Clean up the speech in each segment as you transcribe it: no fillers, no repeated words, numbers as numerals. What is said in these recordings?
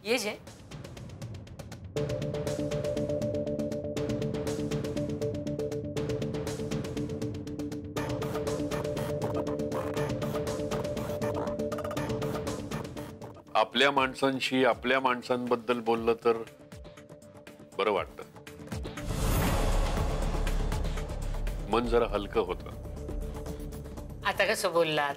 ये जे आपल्या माणसांशी आपल्या माणसांबद्दल बोललं तर बरं वाटतं, मन जरा हलकं होतं. आता कसं बोललात?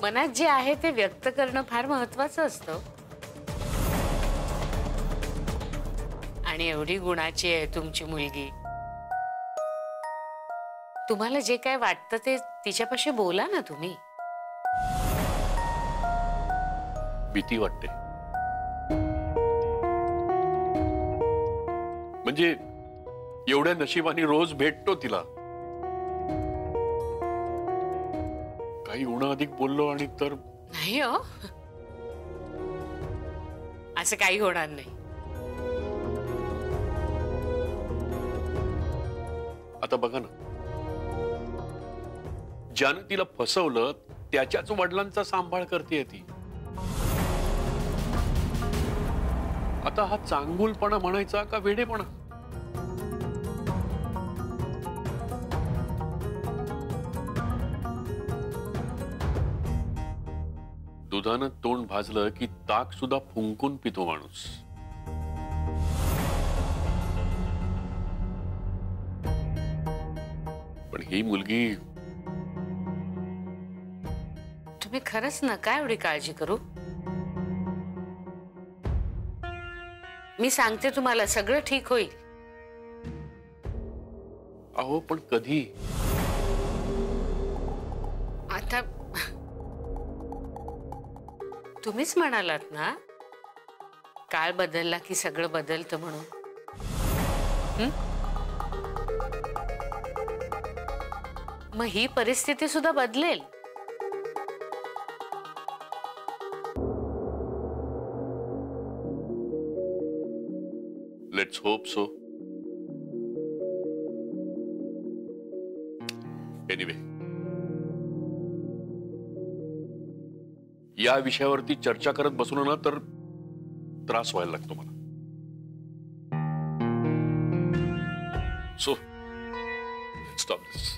मनात जे आहे ते व्यक्त करणं फार महत्वाचं असतं. आणि एवढी गुणाची आहे तुमची मुलगी. तुम्हाला जे काय वाटतं ते तिच्यापाशी बोला ना तुम्ही. भीती वाटते. म्हणजे एवढ्या नशिबाने रोज भेटतो तिला. काही उन्हा अधिक बोललो आणि तर नाही हो, असं काही होणार नाही. आता बघा ना, ज्यानं तिला फसवलं त्याच्याच वडिलांचा सांभाळ करते ती. आता हा चांगुलपणा म्हणायचा का वेडेपणा? दुधानं तोंड भाजलं की ताक सुद्धा फुंकून पितो माणूस. पण ही मुलगी, तुम्ही खरंच नका एवढी काळजी करू. मी सांगते तुम्हाला सगळं ठीक होईल. अहो पण कधी? आता तुम्हीच म्हणालात ना, काळ बदलला की सगळं बदलतं म्हणून. मग ही परिस्थिती सुद्धा बदलेल. Let's hope so. एनिवे, या विषयावरती चर्चा करत बसलो ना तर त्रास व्हायला लागतो मला. सो स्टॉप दिस.